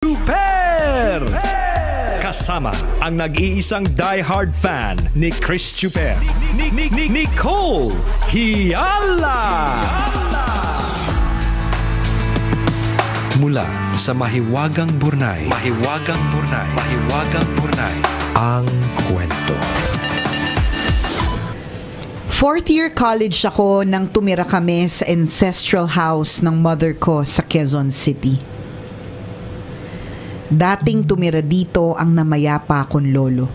Chuper! Kasama ang nag-iisang die-hard fan ni Chris Chuper, Nicole Hiala! Mula sa Mahiwagang Burnay, ang kwento. Fourth year college ako nang tumira kami sa ancestral house ng mother ko sa Quezon City. Dating tumira dito ang namayapa kong lolo.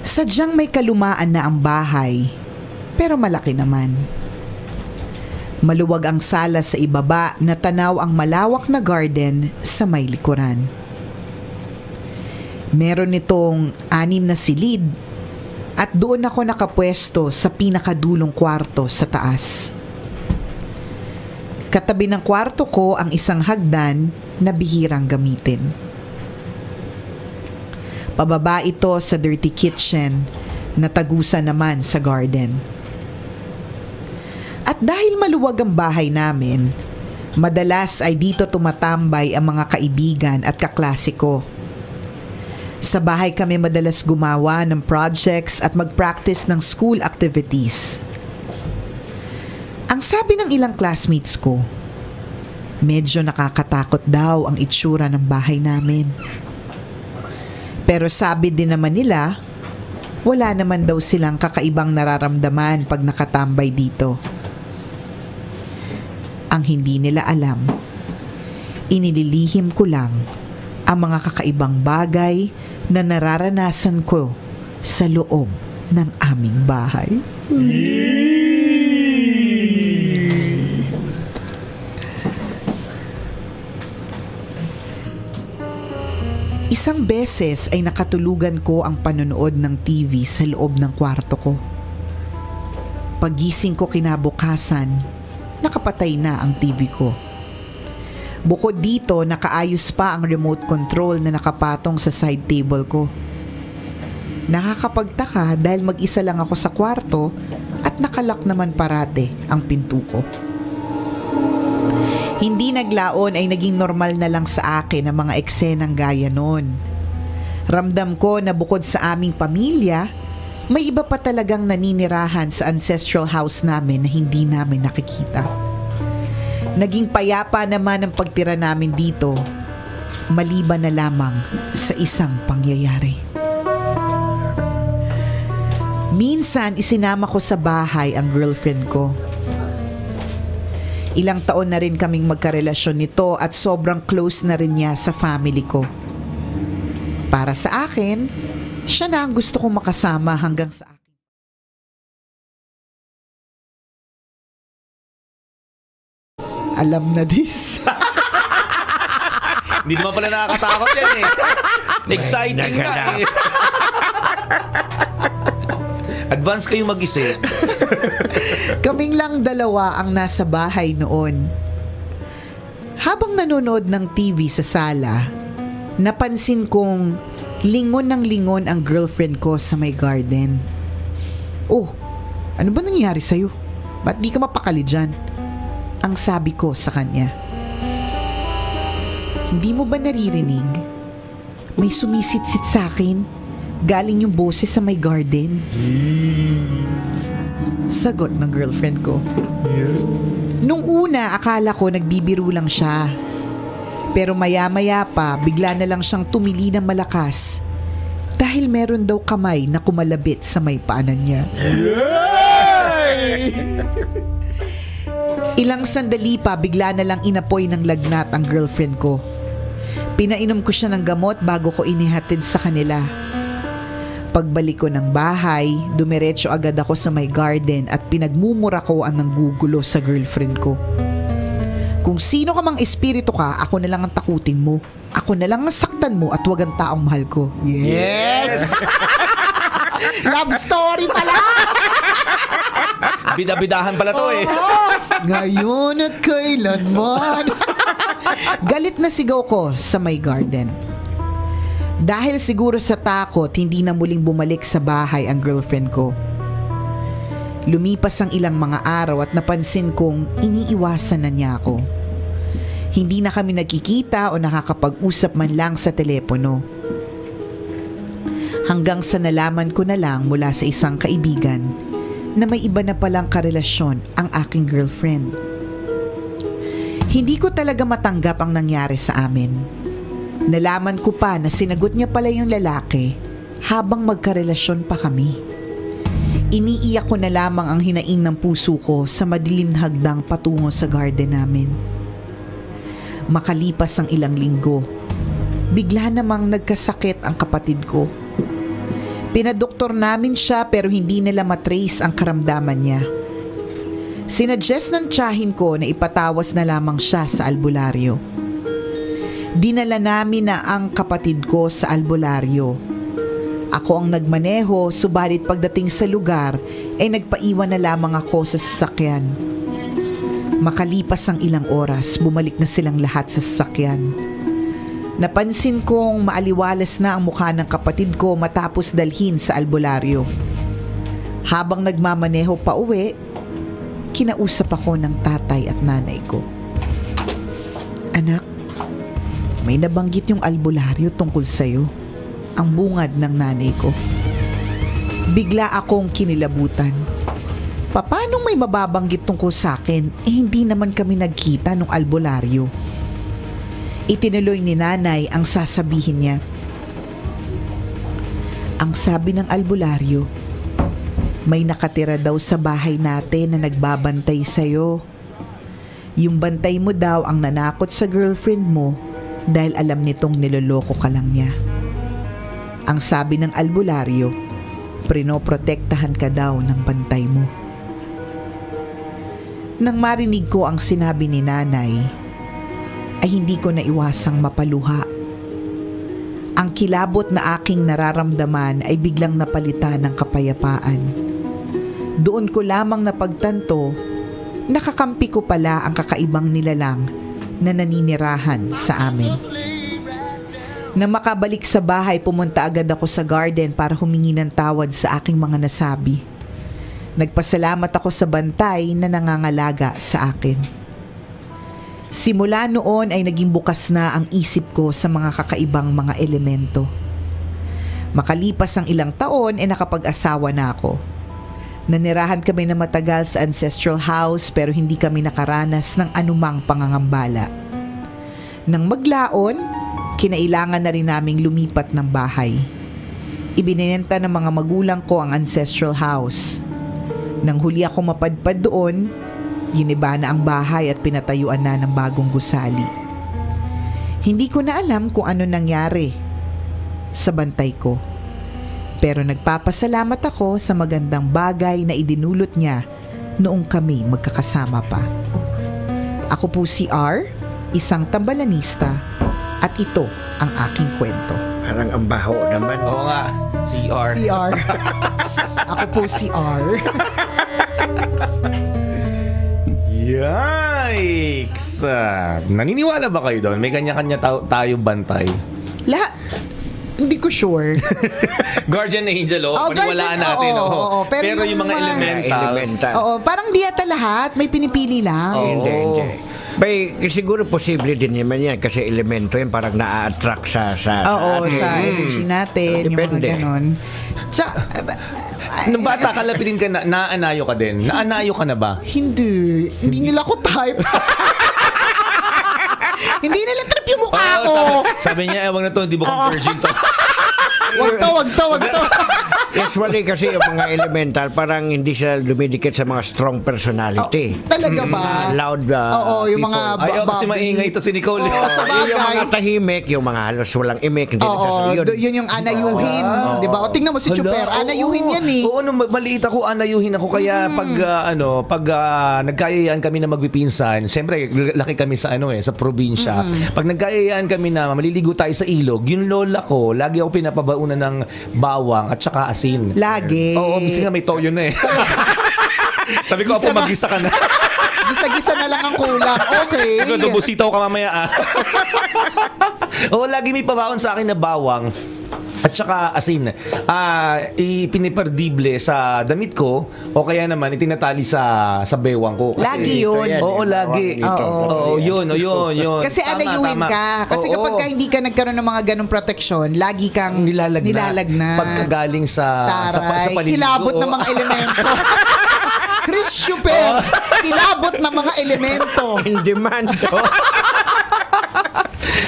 Sadyang may kalumaan na ang bahay, pero malaki naman. Maluwag ang sala sa ibaba na tanaw ang malawak na garden sa may likuran. Meron nitong 6 na silid at doon ako nakapwesto sa pinakadulong kwarto sa taas. Katabi ng kwarto ko ang isang hagdan na bihirang gamitin. Pababa ito sa dirty kitchen na tagusan naman sa garden. At dahil maluwag ang bahay namin, madalas ay dito tumatambay ang mga kaibigan at kaklase ko. Sa bahay kami madalas gumawa ng projects at mag-practice ng school activities. Ang sabi ng ilang classmates ko, medyo nakakatakot daw ang itsura ng bahay namin. Pero sabi din naman nila, wala naman daw silang kakaibang nararamdaman pag nakatambay dito. Ang hindi nila alam, inililihim ko lang ang mga kakaibang bagay na nararanasan ko sa loob ng aming bahay. Isang beses ay nakatulugan ko ang panonood ng TV sa loob ng kwarto ko. Pagising ko kinabukasan, nakapatay na ang TV ko. Bukod dito, nakaayos pa ang remote control na nakapatong sa side table ko. Nakakapagtaka dahil mag-isa lang ako sa kwarto at nakalak naman parate ang pinto ko. Hindi naglaon ay naging normal na lang sa akin ang mga eksenang gaya noon. Ramdam ko na bukod sa aming pamilya, may iba pa talagang naninirahan sa ancestral house namin na hindi namin nakikita. Naging payapa naman ang pagtira namin dito, maliban na lamang sa isang pangyayari. Minsan isinama ko sa bahay ang girlfriend ko. Ilang taon na rin kaming magkarelasyon nito at sobrang close na rin niya sa family ko. Para sa akin, siya na ang gusto kong makasama hanggang sa akin. Alam na this. Hindi naman pala nakakatakot yan eh. Exciting na eh. Advance kayong mag-isip. Kaming lang dalawa ang nasa bahay noon. Habang nanonood ng TV sa sala, napansin kong lingon ng lingon ang girlfriend ko sa may garden. Oh, ano ba nangyari sa'yo? Ba't di ka mapakali dyan? Ang sabi ko sa kanya. Hindi mo ba naririnig? May sumisitsit sa akin. Galing yung boses sa may garden. Sagot ng girlfriend ko. Nung una, akala ko nagbibiro lang siya. Pero maya-maya pa, bigla na lang siyang tumili ng malakas. Dahil meron daw kamay na kumalabit sa may paanan niya. Ilang sandali pa, bigla na lang inapoy ng lagnat ang girlfriend ko. Pinainom ko siya ng gamot bago ko inihatid sa kanila. Pagbalik ko ng bahay, dumiretso agad ako sa may garden at pinagmumura ko ang nanggugulo sa girlfriend ko. Kung sino ka mang espiritu ka, ako na lang ang takutin mo. Ako na lang ang saktan mo at wag ang taong mahal ko. Yes! Love story pala! Bida-bidahan pala to eh. Ngayon at kailanman. Galit na sigaw ko sa may garden. Dahil siguro sa takot, hindi na muling bumalik sa bahay ang girlfriend ko. Lumipas ang ilang mga araw at napansin kong iniiwasan na niya ako. Hindi na kami nagkikita o nakakapag-usap man lang sa telepono. Hanggang sa nalaman ko na lang mula sa isang kaibigan na may iba na palang karelasyon ang aking girlfriend. Hindi ko talaga matanggap ang nangyari sa amin. Nalaman ko pa na sinagot niya pala yung lalaki habang magkarelasyon pa kami. Iniiyak ko na lamang ang hinaing ng puso ko sa madilim na hagdang patungo sa garden namin. Makalipas ang ilang linggo, bigla namang nagkasakit ang kapatid ko. Pinadoktor namin siya pero hindi nila matrace ang karamdaman niya. Sinuggest ng tiyahin ko na ipatawas na lamang siya sa albularyo. Dinala namin na ang kapatid ko sa albularyo. Ako ang nagmaneho, subalit pagdating sa lugar ay nagpaiwan na lamang ako sa sasakyan. Makalipas ang ilang oras, bumalik na silang lahat sa sasakyan. Napansin kong maaliwalas na ang mukha ng kapatid ko matapos dalhin sa albularyo. Habang nagmamaneho pa uwi, kinausap ako ng tatay at nanay ko. Anak, may nabanggit yung albularyo tungkol sa'yo. Ang bungad ng nanay ko. Bigla akong kinilabutan. Paano may mababanggit tungkol sa akin? Hindi naman kami nagkita nung albularyo. Itinuloy ni nanay ang sasabihin niya. Ang sabi ng albularyo, may nakatira daw sa bahay natin na nagbabantay sa'yo. Yung bantay mo daw ang nanakot sa girlfriend mo dahil alam nitong niloloko ka lang niya. Ang sabi ng albularyo, prinoprotektahan ka daw ng bantay mo. Nang marinig ko ang sinabi ni nanay, ay hindi ko naiwasang mapaluha. Ang kilabot na aking nararamdaman ay biglang napalitan ng kapayapaan. Doon ko lamang napagtanto, nakakampi ko pala ang kakaibang nilalang na naninirahan sa amin. Nang makabalik sa bahay, pumunta agad ako sa garden para humingi ng tawad sa aking mga nasabi. Nagpasalamat ako sa bantay na nangangalaga sa akin. Simula noon ay naging bukas na ang isip ko sa mga kakaibang mga elemento. Makalipas ang ilang taon ay nakapag-asawa na ako. Nanirahan kami na matagal sa ancestral house pero hindi kami nakaranas ng anumang pangangambala. Nang maglaon, kinailangan na rin naming lumipat ng bahay. Ibinenta ng mga magulang ko ang ancestral house. Nang huli ako mapadpad doon, giniba na ang bahay at pinatayuan na ng bagong gusali. Hindi ko na alam kung ano nangyari sa bantay ko. Pero nagpapasalamat ako sa magandang bagay na idinulot niya noong kami magkakasama pa. Ako po si R, isang tambalanista, at ito ang aking kwento. Parang ang baho naman. Oo nga, CR. CR. Ako po si R. Yikes! Naniniwala ba kayo doon? May kanya-kanya tayo bantay. Lahat. Hindi ko sure. Guardian angel, paniwalaan natin. Oo. Pero yung mga elementals. Oo, parang di ata lahat. May pinipili lang. Hindi. May, siguro posible din naman yan kasi elemento yan parang na-attract sa energy natin. Depende. Yung mga ganon. Nung bata ka, lapitin ka na, naanayo ka din. Naanayo ka na ba? Hindi nila ko type. Hindi nila trip yung mukha ko. Sabi niya, wag na to, hindi mo kong virgin to. Wag to. Usually kasi yung mga elemental parang hindi sila dumidikit sa mga strong personality. Talaga ba? Loud yung people. mga Kasi maingay ito si Nicole. Sa bagay. Yung mga tahimik, yung mga halos walang imik, hindi yun yung anayuhin. Di ba? O tingnan mo si Chuper, anayuhin yan eh. Oo, maliit ako, anayuhin ako. Kaya pag nagkayayaan kami na magpipinsan, siyempre, laki kami sa sa probinsya. Pag nagkayayaan kami na maliligo tayo sa ilog, yung lola ko, lagi ako pinapabaunan ng bawang at saka asin. Lagi. Oo, minsan nga may toyo na eh. Sabi ko, Gisa Apo, mag-gisa ka na. Gisa-gisa na lang ang kulang. Okay. Busitaw ka mamaya. Oo, lagi may pabaon sa akin na bawang. At At saka asin, ipiniperdible sa damit ko o kaya naman itinatali sa bewang ko. Kasi, Lagi yun. Oo, lagi. Oo, yun. Kasi anayuhin ka. Kasi kapag ka hindi ka nagkaroon ng mga ganong proteksyon, lagi kang nilalagnat. Pagkagaling sa paliligo. Kilabot ng mga elemento. Chris Chuper, kilabot ng mga elemento. In demand.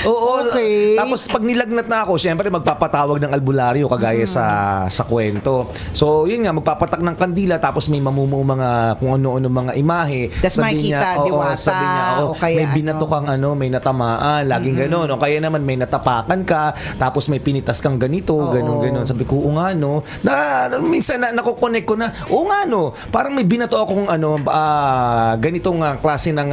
Oo. Okay. Tapos pag nilagnat na ako, syempre magpapatawag ng albularyo kagaya sa kwento. So, yun nga, magpapatak ng kandila tapos may mamumuo mga kung ano-ano mga imahe. Tas makikita, diwata, sabi niya, o kaya may binato kang may natamaan, laging gano'n. O kaya naman may natapakan ka, tapos may pinitas kang ganito, gano'n. Sabi ko, oo nga, no. Minsan nakukonek ko na, oo nga, no. Parang may binato akong ganitong klase ng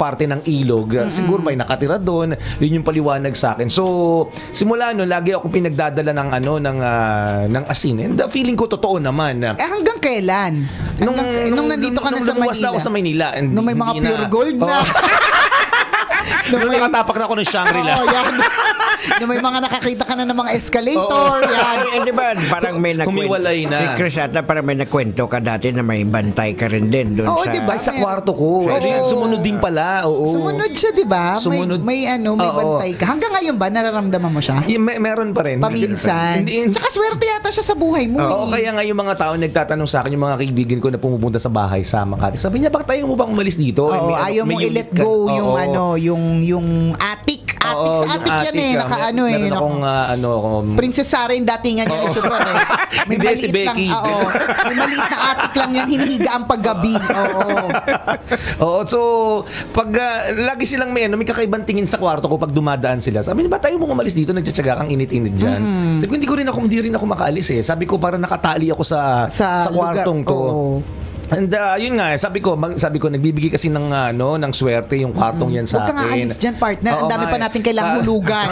parte ng ilog. Siguro may nakatira doon. Yun yung paliwanag sa akin. So, simula no, lagi ako pinagdadala ng asin. And feeling ko totoo naman. Hanggang kailan? Nung nandito ka na sa Manila? Nung lumuwas na ako sa Manila. Nung may mga pure gold na. Nung nakatapak na ako ng Shangri-La. Yan. Nung may mga nakakita ka na ng mga escalator. Yan. Di ba? Parang may humiwalay na. Si Chris ata parang may nakwento ka dati na may bantay ka rin din doon sa... Diba? Sa kwarto ko. Sumunod din pala. Oo. Sumunod siya, di ba? Sumunod. May bantay ka. Hanggang ngayon ba, nararamdaman mo siya? Meron pa rin. Paminsan. Tsaka swerte yata siya sa buhay mo. Oo, kaya nga yung mga tao nagtatanong sa akin, yung mga kaibigan ko na pumupunta sa bahay sa Makati. Sabi niya, bakit tayo mo bang umalis dito? Ayaw mo i-let go yung attic. Sa attic yan nakaano Meron akong Princess Sarah yung datingan niya yung super May Hindi, maliit si Becky. lang. May maliit na attic lang yan. Hinihiga ang paggabi. Oo, so pag lagi silang may kakaibang tingin sa kwarto ko pag dumadaan sila. Sabi niya, ba tayo mo umalis dito? Nagtsatsaga kang init-init dyan. Sabi ko, hindi rin ako makaalis eh. Sabi ko, parang nakatali ako sa kwartong to. And yun nga, sabi ko nagbibigay kasi ng swerte yung kwartong yan sa akin. Huwag ka nga alis dyan, partner. Ang dami pa natin kailangang hulugan.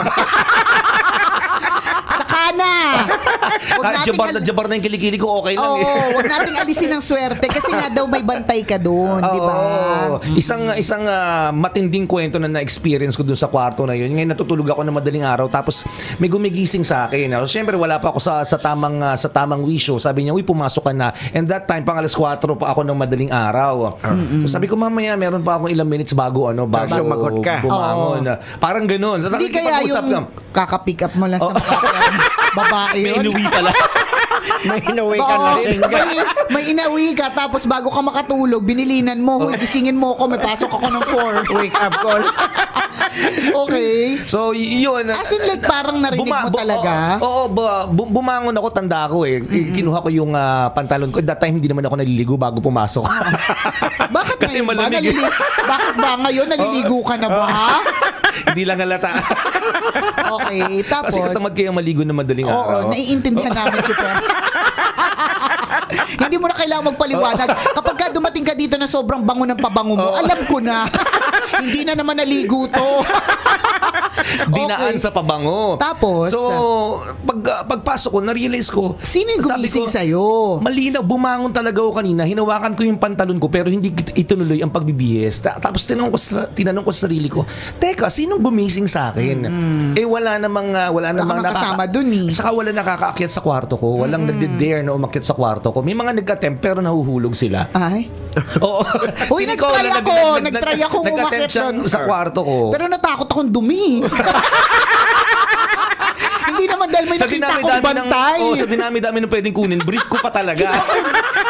Na. Jabar na yung kilikili ko, okay lang Huwag nating alisin ang swerte kasi nga daw may bantay ka doon, di ba? Isang matinding kwento na na-experience ko doon sa kwarto na yun. Ngayon natutulog ako ng madaling araw tapos may gumigising sa akin. Siyempre wala pa ako sa tamang wisyo. Sabi niya, uy, pumasok ka na. And that time, pang 4:00 pa ako ng madaling araw. So sabi ko, mamaya meron pa akong ilang minutes bago sumagot ka. Bumangon. Parang gano'n. Hindi kaya yung kaka-pick up mo lang sa babae yun. May inuwi pala. May inuwi ka na singa. May inawi ka tapos bago ka makatulog, binilinan mo, huy, gisingin mo ako, may pasok ako ng 4. Wake up call. Okay. So, yun. As in like parang narinig mo talaga? Bumangon ako, tanda ko Kinuha ko yung pantalon ko. That time, hindi naman ako naliligo bago pumasok. Bakit kasi ngayon malamig. Bakit ba ngayon? Naliligo ka na ba? Hindi lang halata. Okay, tapos... Kasi katamad kayang maligo na madaling araw. Oo, naiintindihan namin, Super. Hindi mo na kailangan magpaliwanag. Kapag ka dumating ka dito na sobrang bango ng pabango mo, alam ko na. Hindi na naman naligo to. Dinaan sa pabango. Tapos? So, pagpasok ko, na-realize ko. Sino yung gumising sa'yo? Malinaw, bumangon talaga ako kanina. Hinawakan ko yung pantalon ko pero hindi ituloy ang pagbibihis. Tapos tinanong ko sa sarili ko, teka, sinong gumising sa akin? Wala namang nakasama dun eh. Saka wala nakakaakyat sa kwarto ko. Walang nagde-dare na umakyat sa kwarto ko. May mga nag-attempt pero nahuhulog sila. Ay? Oo. Uy, nag-try ako umakyat doon sa kwarto ko. Pero natakot akong dumi. Hindi naman dahil may nakita akong bantay. Sa dinami-dami ng pwedeng kunin, brief ko pa talaga.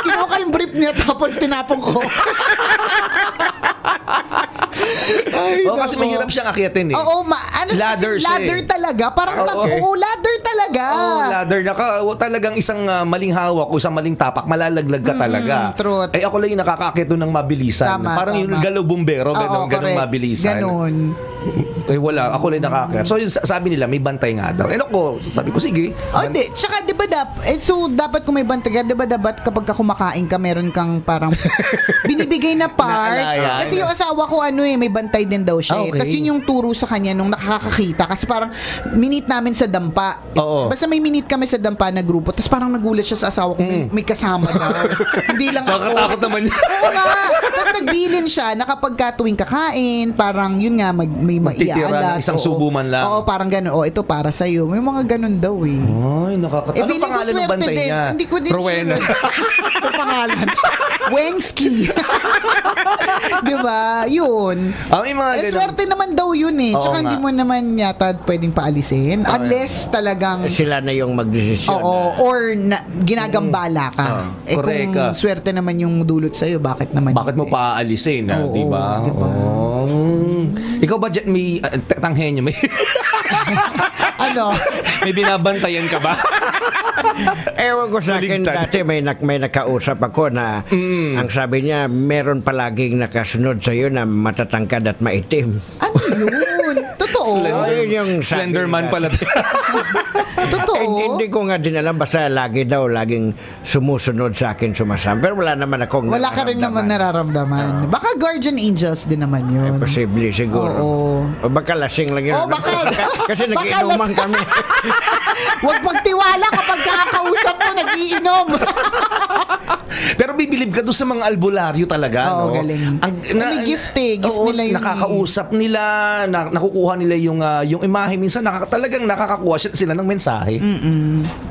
Kinuha yung brief niya tapos tinapong ko. Kasi mahirap siyang akyatin eh. Oo, ladder talaga. Parang ladder talaga. Ladder na ka. Talagang isang maling hawak o isang maling tapak, malalaglag ka talaga. Truth. Ako lang yung nakakakit doon ng mabilisan. Parang yung galaw bumbero, ganun mabilisan. Ganun. Wala. Ako lang nakakakit. So, sabi nila, may bantay nga daw. Sabi ko, sige. Hindi. Tsaka, di ba dapat kung may bantay ka, di ba dapat kapag kumakain ka, meron kang parang binibigay na part. Kasi yung asawa ko, may bantay din daw siya. Okay. Tapos yun yung turo sa kanya nung nakakakita. Kasi parang minute namin sa dampa. Basta may minute kami sa dampa na grupo. Tapos parang nagulat siya sa asawa ko, may kasama daw. Hindi lang ako. Nakakatakot naman niya. Oo nga. Tapos nagbilin siya na kapag tuwing kakain, parang yun nga, may Titira ng isang subo man lang. Oo, parang gano'n. Ito para sa'yo. May mga gano'n daw eh. Ay, nakakatawa. Ano feeling ko pangalan ng swerte bantay din. niya? Hindi ko din Rowena. Ano pangalan? Wengski. Di ba? Yun. May mga ganun. Swerte naman daw yun eh. Oo Tsaka hindi nga. mo naman yata pwedeng paalisin. Unless talagang... Sila na yung magdesisyon. Oo, or ginagambala ka. Correct Kung ka. swerte naman yung dulot sa'yo, bakit naman Bakit mo hindi? paaalisin, Oo, di ba? diba? Ikaw ba, Jet, may tanghenyo? May, Ano? may binabantayan ka ba? Ewan ko sa akin, Baligtad. dati may nakausap ako na ang sabi niya, meron palaging nakasunod sa'yo na matatangkad at maitim. Ano yun? Totoo. Yun yung sabi Slenderman nila. pala. Totoo. Hindi ko nga din alam, basta laging sumusunod sa akin, sumasama. Pero wala naman akong Wala ka rin naman nararamdaman. Baka guardian angels din naman yun. Posible siguro. Oo. O baka lasing lang yun. Oo, baka- Kasi baka nagiinuman lasing. kami. Huwag magtiwala kapag kakausap mo, nagiinom. Pero bibilib ka doon sa mga albularyo talaga, Oo, no? galing. May gift eh. Gift oo, nila yun nakakausap nila, nakukuha nila yung imahe. Minsan talagang nakakakuha sila ng mensahe.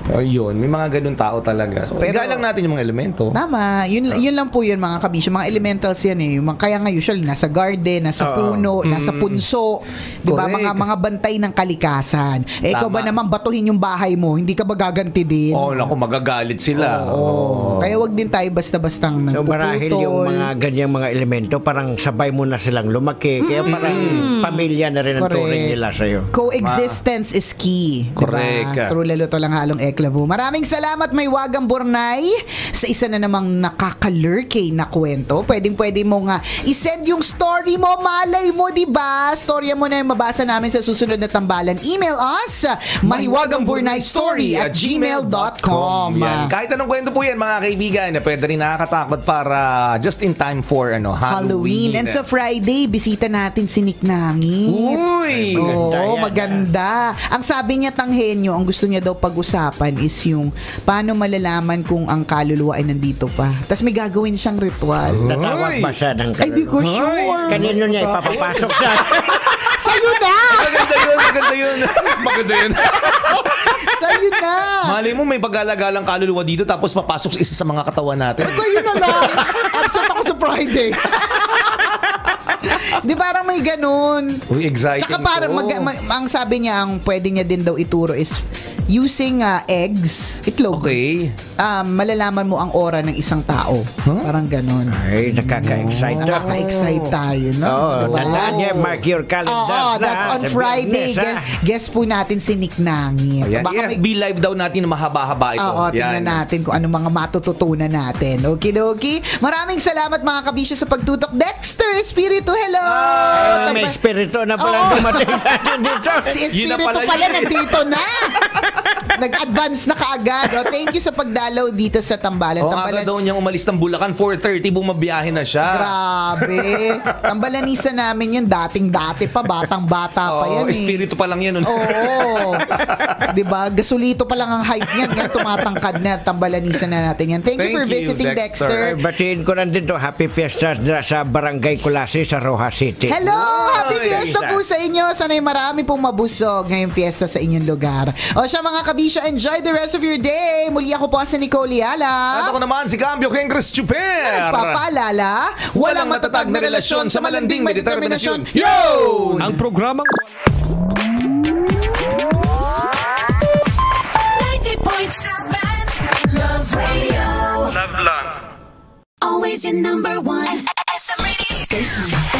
Ayun, may mga ganun tao talaga. So, Pero- igalang natin yung mga elemento. Tama. Yun lang po yun, mga kabisyo. Mga elementals yan eh. Kaya nga usually nasa garden, nasa puno, nasa punso. Di ba? Correct. Mga bantay ng kalikasan. Ikaw ba Tama. naman batuhin yung bahay mo? Hindi ka ba gaganti din? Naku, magagalit sila. Oo. Kaya wag din tayo basta-bastang So nagpuputol. marahil yung mga ganyang mga elemento, parang sabay mo na silang lumaki. Kaya parang pamilya na rin ang Correct. turing nila sa'yo. Coexistence is key. Correct. Diba? True lalo to lang halong eklavo. Maraming salamat, may Wagang Burnay, sa isa na namang nakakalurkey na kwento. Pwede mo nga isend yung story mo. Malay mo, diba? Storya mo na yung mabasa namin sa susunod na tambalan. Email us, mahiwagangburnaystory@gmail.com. Yan. Kahit anong kwento po yan, mga kaibigan, na pwede rin nakakatakot para just in time for Halloween. And sa Friday, bisita natin si Nick Nangit. Uy! Maganda Oo, yan, maganda. Ang sabi niya, Tanghenyo, ang gusto niya daw pag-usapan is yung paano malalaman kung ang kaluluwa ay nandito pa. Tapos may gagawin siyang ritual. Tatawag ba siya ng Ay, di ko sure. Kanino niya ipapapasok sa... Sa'yo na! Maganda yun, maganda yun. Maganda yun. Sa'yo na! Malay mo, may pag-alagalang kaluluwa dito tapos papasok sa isa sa mga katawan natin. Kayo na lang. Absent ako sa Friday. Di parang may ganun. Uy, exciting Saka parang to. ang sabi niya, ang pwede niya din daw ituro is using eggs, itlog. Okay. Malalaman mo ang aura ng isang tao. Parang ganun. Ay, nakaka-excite. Nakaka-excite tayo, no? Oo, tandaan niya, mark your calendar. Oo, that's on Sa Friday. Biyernes, Guest po natin si Nick Nangit. Ayan, Baka may- FB live daw natin na mahaba-haba ito. Oo, tingnan natin kung ano mga matututunan natin. Okidoki. Maraming salamat mga kabisyo sa pagtutok. Dexter Espiritu, hello! May espiritu na pala Oo. dumating sa atin dito. Si Yun na Espiritu pala pala yun. nandito na. Nag-advance na kaagad. Thank you sa pagdalaw dito sa Tambalan. Aga daw niyang umalis ng Bulacan, 4:30 bumabiyahe na siya. Grabe. Tambalanisa namin yun. Dating-dati pa. Batang-bata pa yan eh. Espiritu pa lang yan. Oo. Diba? Gasolito pa lang ang height niyan. Ngayon tumatangkad na. Tambalanisa na natin yan. Thank you Thank for you, visiting, Dexter. Batiin ko lang din to. Happy Fiesta sa Barangay Kulasi sa Rojas City. Hello! Happy Ay, Fiesta isa. po sa inyo. Sana'y marami pong mabusog ngayong fiesta sa inyong lugar. O siya mga kabisyo, enjoy the rest of your day. Muli ako po si Nicole Yala. At ako naman si Cambio King Chris Chuper. Nagpapaalala, walang matatag na relasyon sa malanding may determinasyon. Yo! Ang programang 90.7 Love Radio. Love lang. Always your number one. SM radio station.